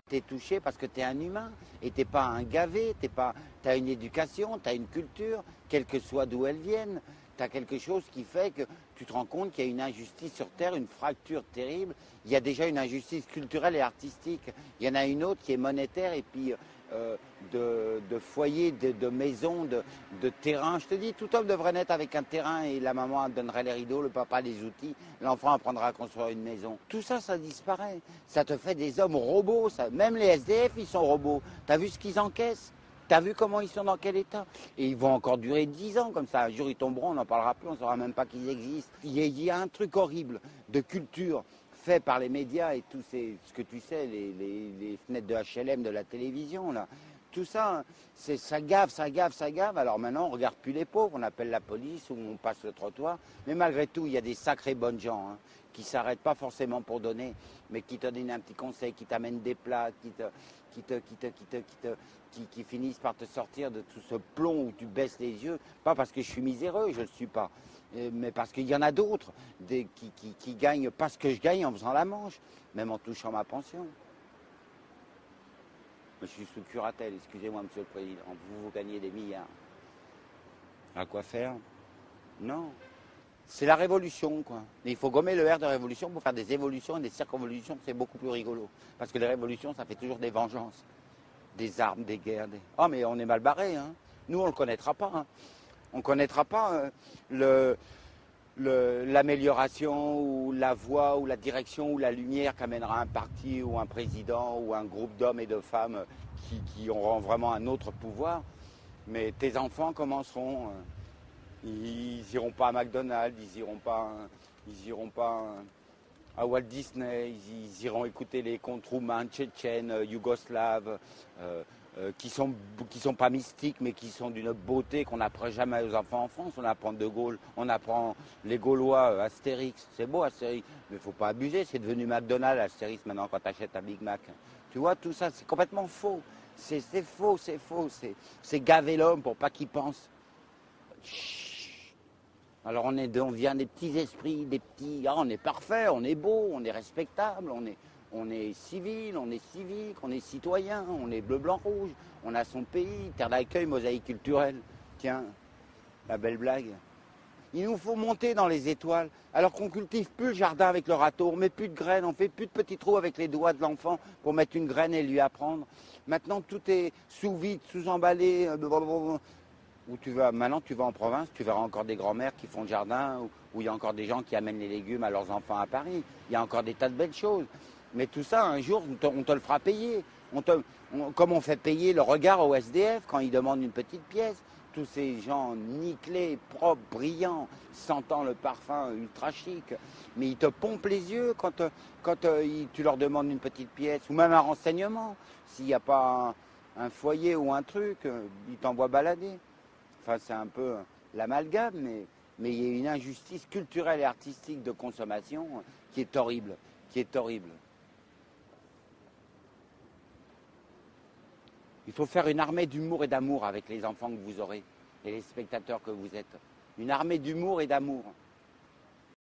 T'es touché parce que t'es un humain et t'es pas un gavé, t'as une éducation, t'as une culture, quelle que soit d'où elle vienne. T'as quelque chose qui fait que tu te rends compte qu'il y a une injustice sur Terre, une fracture terrible. Il y a déjà une injustice culturelle et artistique. Il y en a une autre qui est monétaire et puis de foyers, de maisons, de terrains. Je te dis, tout homme devrait naître avec un terrain et la maman donnerait les rideaux, le papa les outils, l'enfant apprendra à construire une maison. Tout ça, ça disparaît. Ça te fait des hommes robots. Ça. Même les SDF, ils sont robots. T'as vu ce qu'ils encaissent? T'as vu comment ils sont dans quel état? Et ils vont encore durer 10 ans comme ça. Un jour, ils tomberont, on n'en parlera plus, on ne saura même pas qu'ils existent. Il y a un truc horrible de culture fait par les médias et tout ce que tu sais, les fenêtres de HLM, de la télévision, là. Tout ça, ça gave, ça gave, ça gave. Alors maintenant, on ne regarde plus les pauvres, on appelle la police ou on passe le trottoir. Mais malgré tout, il y a des sacrés bonnes gens qui ne s'arrêtent pas forcément pour donner, mais qui te donnent un petit conseil, qui t'amènent des plats, qui finissent par te sortir de tout ce plomb où tu baisses les yeux. Pas parce que je suis miséreux, je ne le suis pas, mais parce qu'il y en a d'autres qui gagnent pas ce que je gagne en faisant la manche, même en touchant ma pension. Je suis sous curatelle, excusez-moi, Monsieur le Président. Vous gagnez des milliards. À quoi faire? Non. C'est la révolution, quoi. Mais il faut gommer le R de révolution pour faire des évolutions et des circonvolutions, c'est beaucoup plus rigolo. Parce que les révolutions, ça fait toujours des vengeances. Des armes, des guerres. Oh, mais on est mal barré, hein. Nous, on ne le connaîtra pas. Hein. On ne connaîtra pas l'amélioration ou la voie ou la direction ou la lumière qu'amènera un parti ou un président ou un groupe d'hommes et de femmes qui auront vraiment un autre pouvoir. Mais tes enfants commenceront, ils n'iront pas à McDonald's, ils iront pas à Walt Disney, ils iront écouter les contes roumains, tchétchènes, yougoslaves, qui sont pas mystiques, mais qui sont d'une beauté qu'on n'apprend jamais aux enfants en France. On apprend De Gaulle, on apprend les Gaulois, Astérix. C'est beau Astérix, mais il ne faut pas abuser. C'est devenu McDonald's, Astérix, maintenant, quand tu achètes un Big Mac. Tu vois, tout ça, c'est complètement faux. C'est faux, c'est faux. C'est gaver l'homme pour pas qu'il pense. Chut. Alors on vient des petits esprits, des petits... Ah, on est parfait, on est beau, on est respectable, on est civil, on est civique, on est citoyen, on est bleu, blanc, rouge, on a son pays, terre d'accueil, mosaïque culturelle. Tiens, la belle blague. Il nous faut monter dans les étoiles, alors qu'on cultive plus le jardin avec le râteau, on met plus de graines, on fait plus de petits trous avec les doigts de l'enfant pour mettre une graine et lui apprendre. Maintenant, tout est sous vide, sous-emballé. Où maintenant, tu vas en province, tu verras encore des grands-mères qui font le jardin, où il y a encore des gens qui amènent les légumes à leurs enfants à Paris. Il y a encore des tas de belles choses. Mais tout ça, un jour, on te le fera payer. Comme on fait payer le regard au SDF quand ils demandent une petite pièce. Tous ces gens nickelés, propres, brillants, sentant le parfum ultra chic. Mais ils te pompent les yeux quand tu leur demandes une petite pièce, ou même un renseignement. S'il n'y a pas un foyer ou un truc, ils t'envoient balader. Enfin, c'est un peu l'amalgame, mais il y a une injustice culturelle et artistique de consommation qui est horrible, qui est horrible. Il faut faire une armée d'humour et d'amour avec les enfants que vous aurez et les spectateurs que vous êtes. Une armée d'humour et d'amour.